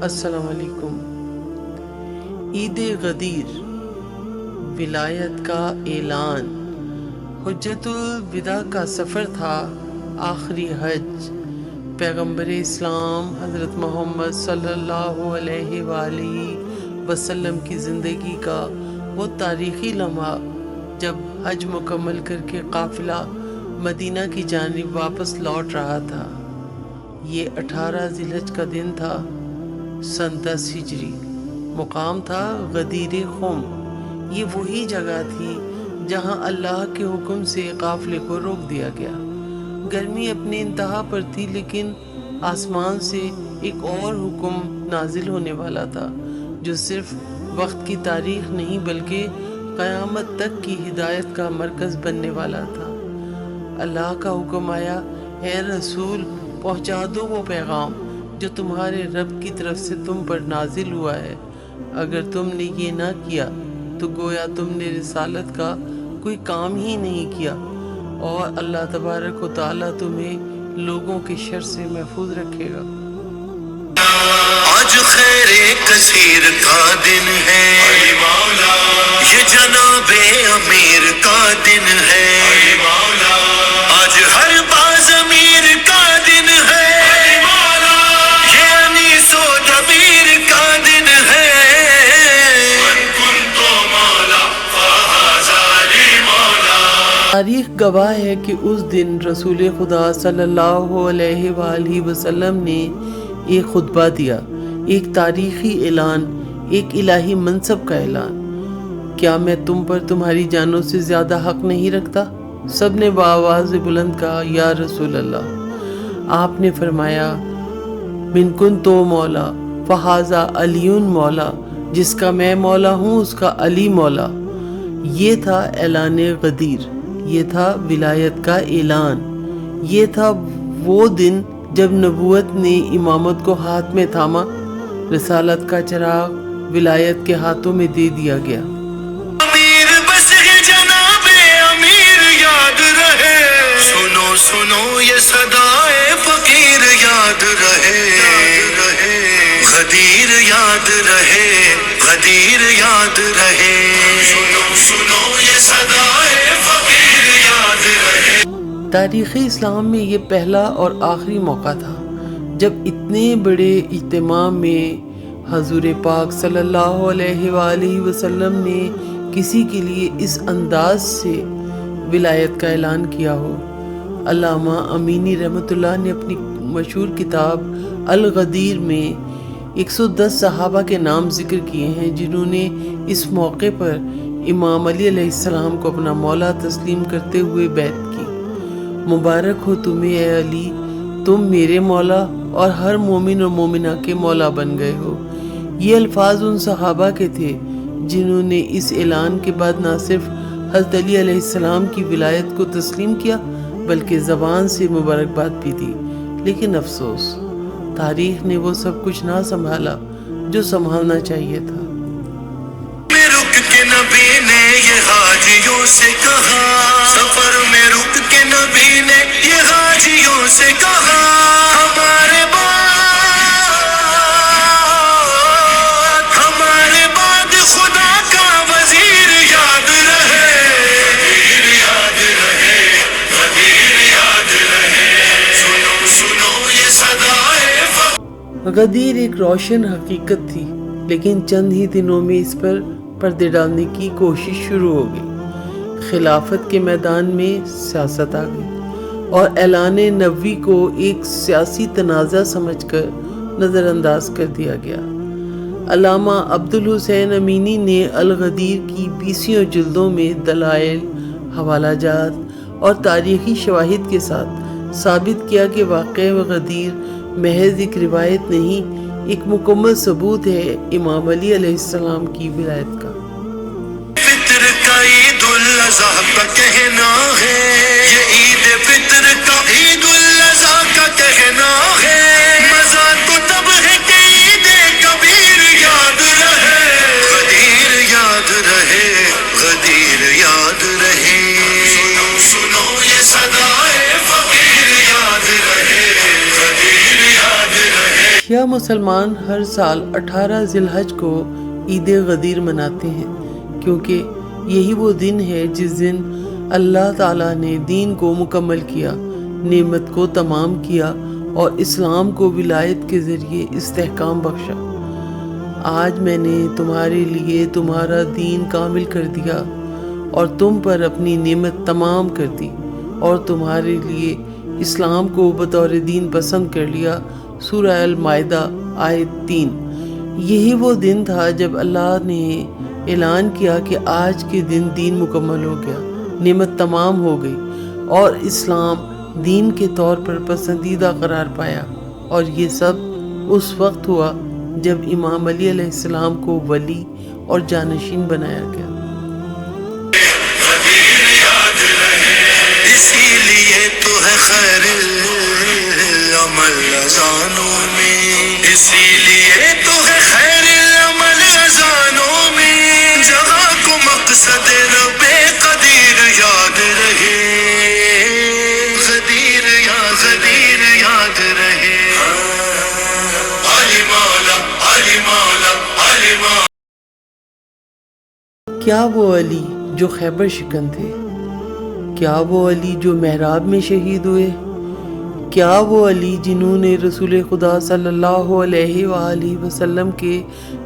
السلام علیکم۔ عید غدیر، ولایت کا اعلان۔ حجۃ الوداع کا سفر تھا آخری حج۔ پیغمبر اسلام حضرت محمد صلی اللہ علیہ وآلہ وسلم کی زندگی کا وہ تاریخی لمحہ جب حج مکمل کر کے قافلہ مدینہ کی جانب واپس لوٹ رہا تھا۔ یہ 18 ذی الحجہ کا دن تھا، سن 10 ہجری۔ مقام تھا غدیر خم۔ یہ وہی جگہ تھی جہاں اللہ کے حکم سے قافلے کو روک دیا گیا۔ گرمی اپنی انتہا پر تھی، لیکن آسمان سے ایک اور حکم نازل ہونے والا تھا جو صرف وقت کی تاریخ نہیں بلکہ قیامت تک کی ہدایت کا مرکز بننے والا تھا۔ اللہ کا حکم آیا، اے رسول، پہنچا دو وہ پیغام جو تمہارے رب کی طرف سے تم پر نازل ہوا ہے۔ اگر تم نے یہ نہ کیا تو گویا تم نے رسالت کا کوئی کام ہی نہیں کیا، اور اللہ تبارک و تعالیٰ تمہیں لوگوں کے شر سے محفوظ رکھے گا۔ آج خیر کثیر کا دن ہے، یہ جناب امیر کا دن ہے، آج ہر باز امیر کا دن ہے، یہ انیس و دبیر کا دن ہے۔ تاریخ گواہ ہے کہ اس دن رسول خدا صلی اللہ علیہ وآلہ وسلم نے ایک خطبہ دیا، ایک تاریخی اعلان، ایک الہی منصب کا اعلان۔ کیا میں تم پر تمہاری جانوں سے زیادہ حق نہیں رکھتا؟ سب نے بآواز بلند کہا، یا رسول اللہ۔ آپ نے فرمایا، من کنتُ مولا فہذا علی مولا، جس کا میں مولا ہوں اس کا علی مولا۔ یہ تھا اعلان غدیر، یہ تھا ولایت کا اعلان، یہ تھا وہ دن جب نبوت نے امامت کو ہاتھ میں تھاما، رسالت کا چراغ ولایت کے ہاتھوں میں دے دیا گیا۔ امیر بس ہے جناب امیر یاد رہے، سنو سنو یہ صدائے فقیر یاد رہے، غدیر یاد رہے، غدیر یاد رہے، سنو سنو یہ صدائے فقیر یاد رہے۔ تاریخ اسلام میں یہ پہلا اور آخری موقع تھا جب اتنے بڑے اجتماع میں حضور پاک صلی اللہ علیہ وآلہ وسلم نے کسی کے لیے اس انداز سے ولایت کا اعلان کیا ہو۔ علامہ امینی رحمۃ اللہ نے اپنی مشہور کتاب الغدیر میں 110 صحابہ کے نام ذکر کیے ہیں جنہوں نے اس موقع پر امام علی علیہ السلام کو اپنا مولا تسلیم کرتے ہوئے بیعت کی۔ مبارک ہو تمہیں اے علی، تم میرے مولا اور ہر مومن اور مومنہ کے مولا بن گئے ہو۔ یہ الفاظ ان صحابہ کے تھے جنہوں نے اس اعلان کے بعد نہ صرف حضرت علی علیہ السلام کی ولایت کو تسلیم کیا بلکہ زبان سے مبارکباد بھی دی، لیکن افسوس تاریخ نے وہ سب کچھ نہ سنبھالا جو سنبھالنا چاہیے تھا۔ میں رک کے نبی نے یہ حاجیوں سے کہا، سفر میں رک کے نبی نے یہ حاجیوں سے کہا، ہمارے بعد خدا کا وزیر یاد رہے، یاد رہے، غدیر یاد رہے، سنو سنو یہ صدائے۔ غدیر ایک روشن حقیقت تھی، لیکن چند ہی دنوں میں اس پر پردے ڈالنے کی کوشش شروع ہو گئی۔ خلافت کے میدان میں سیاست آ گئی اور اعلان نبوی کو ایک سیاسی تنازع سمجھ کر نظر انداز کر دیا گیا۔ علامہ عبدالحسین امینی نے الغدیر کی 20 جلدوں میں دلائل، حوالہ جات اور تاریخی شواہد کے ساتھ ثابت کیا کہ واقعہ غدیر محض ایک روایت نہیں، ایک مکمل ثبوت ہے امام علی علیہ السلام کی ولایت کا۔ فطر کا عید الاضحیٰ کا کہنا ہے، یہ عید فطر کا عید الاضحیٰ کا کہنا ہے، مزہ تو تب ہے کہ عید کبیر یاد رہے، غدیر یاد رہے، غدیر یاد رہے، سنو سنو یہ صدائے فقیر یاد رہے، غدیر یاد رہے۔ گویا مسلمان ہر سال 18 ذی الحج کو عید غدیر مناتے ہیں، کیونکہ یہی وہ دن ہے جس دن اللہ تعالیٰ نے دین کو مکمل کیا، نعمت کو تمام کیا اور اسلام کو ولایت کے ذریعے استحکام بخشا۔ آج میں نے تمہارے لیے تمہارا دین کامل کر دیا اور تم پر اپنی نعمت تمام کر دی اور تمہارے لیے اسلام کو بطور دین پسند کر لیا۔ سورہ المائدہ آیت 3۔ یہی وہ دن تھا جب اللہ نے اعلان کیا کہ آج کے دن دین مکمل ہو گیا، نعمت تمام ہو گئی اور اسلام دین کے طور پر پسندیدہ قرار پایا، اور یہ سب اس وقت ہوا جب امام علی علیہ السلام کو ولی اور جانشین بنایا گیا۔ اسی لیے تو ہے خیر العمل اذانوں میں، اسی لیے تو ہے خیر العمل اذانوں میں، جگہ کو مقصد رب قدیر یاد رہے، قدیر یاد رہے، علی مولا علی مولا علی مولا۔ کیا وہ علی جو خیبر شکن تھے؟ کیا وہ علی جو محراب میں شہید ہوئے؟ کیا وہ علی جنہوں نے رسول خدا صلی اللہ علیہ وآلہ وسلم کے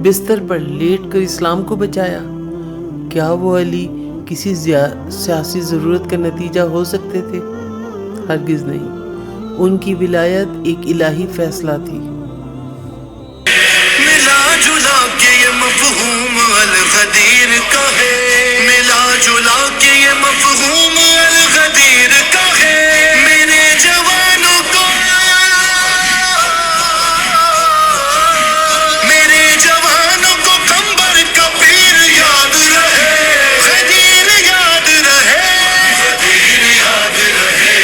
بستر پر لیٹ کر اسلام کو بچایا؟ کیا وہ علی کسی سیاسی ضرورت کا نتیجہ ہو سکتے تھے؟ ہرگز نہیں، ان کی ولایت ایک الہی فیصلہ تھی۔ ملا جلا کے یہ مفہوم الغدیر کا ہے، ملا جلا کے یہ مفہوم الغدیر کا ہے، میرے جوانوں کو کمبر کا پیر یاد رہے، غدیر یاد رہے، غدیر یاد رہے،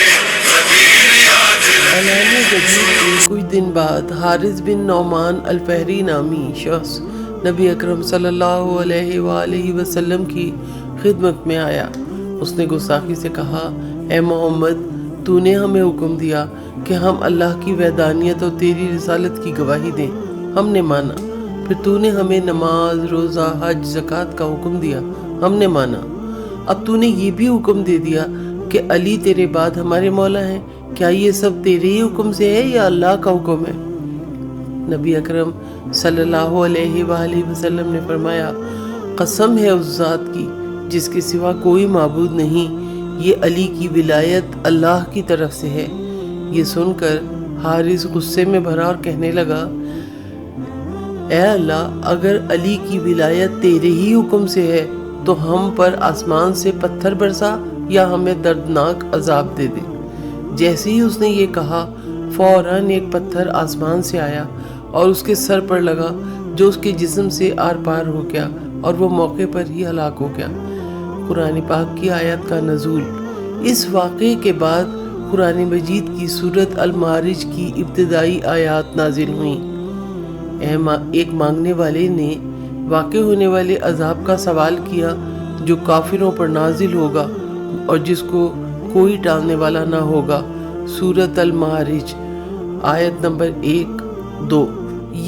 غدیر یاد رہے۔ اعلان غدیر کے کچھ دن بعد حارث بن نعمان الفہری نامی شخص نبی اکرم صلی اللہ علیہ وآلہ وسلم کی خدمت میں آیا۔ اس نے گستاخی سے کہا، اے محمد، تو نے ہمیں حکم دیا کہ ہم اللہ کی وحدانیت اور تیری رسالت کی گواہی دیں، ہم نے مانا۔ پھر تو نے ہمیں نماز، روزہ، حج، زکوٰۃ کا حکم دیا، ہم نے مانا۔ اب تو نے یہ بھی حکم دے دیا کہ علی تیرے بعد ہمارے مولا ہیں، کیا یہ سب تیرے ہی حکم سے ہے یا اللہ کا حکم ہے؟ نبی اکرم صلی اللہ علیہ وآلہ وسلم نے فرمایا، قسم ہے اس ذات کی جس کے سوا کوئی معبود نہیں، یہ علی کی ولایت اللہ کی طرف سے ہے۔ یہ سن کر حارث غصے میں بھرا اور کہنے لگا، اے اللہ، اگر علی کی ولایت تیرے ہی حکم سے ہے تو ہم پر آسمان سے پتھر برسا یا ہمیں دردناک عذاب دے دے۔ جیسے ہی اس نے یہ کہا، فوراً ایک پتھر آسمان سے آیا اور اس کے سر پر لگا، جو اس کے جسم سے آر پار ہو گیا اور وہ موقع پر ہی ہلاک ہو گیا۔ قرآن پاک کی آیت کا نزول۔ اس واقعے کے بعد قرآن مجید کی سورۃ المعارج کی ابتدائی آیات نازل ہوئیں۔ ایک مانگنے والے نے واقع ہونے والے عذاب کا سوال کیا جو کافروں پر نازل ہوگا اور جس کو کوئی ٹالنے والا نہ ہوگا۔ سورۃ المعارج آیت نمبر 1-2۔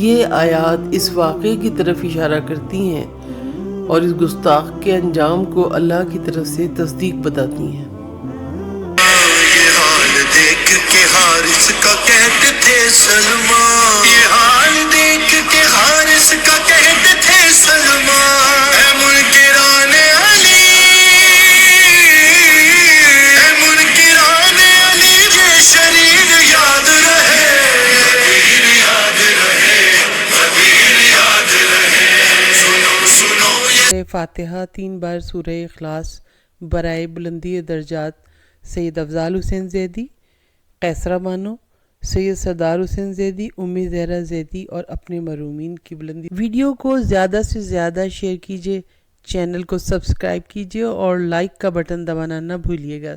یہ آیات اس واقعے کی طرف اشارہ کرتی ہیں اور اس گستاخ کے انجام کو اللہ کی طرف سے تصدیق بتاتی ہیں۔ یہ حال دیکھ کے حارث کا کہتے تھے سلمان، یہ حال دیکھ کے حارث کا کہتے تھے سلمان، اے منکران علی، اے منکران علی، یہ شریر یاد رہے، غدیر یاد رہے، غدیر یاد رہے، سنو یہ فاتحہ 3 بار سورہ اخلاص برائے بلندی درجات سید افضال حسین زیدی، قیصرہ بانو، سید سردار حسین زیدی، امی زہرہ زیدی اور اپنے مرحومین کی بلندی۔ ویڈیو کو زیادہ سے زیادہ شیئر کیجیے، چینل کو سبسکرائب کیجیے اور لائک کا بٹن دبانا نہ بھولیے گا۔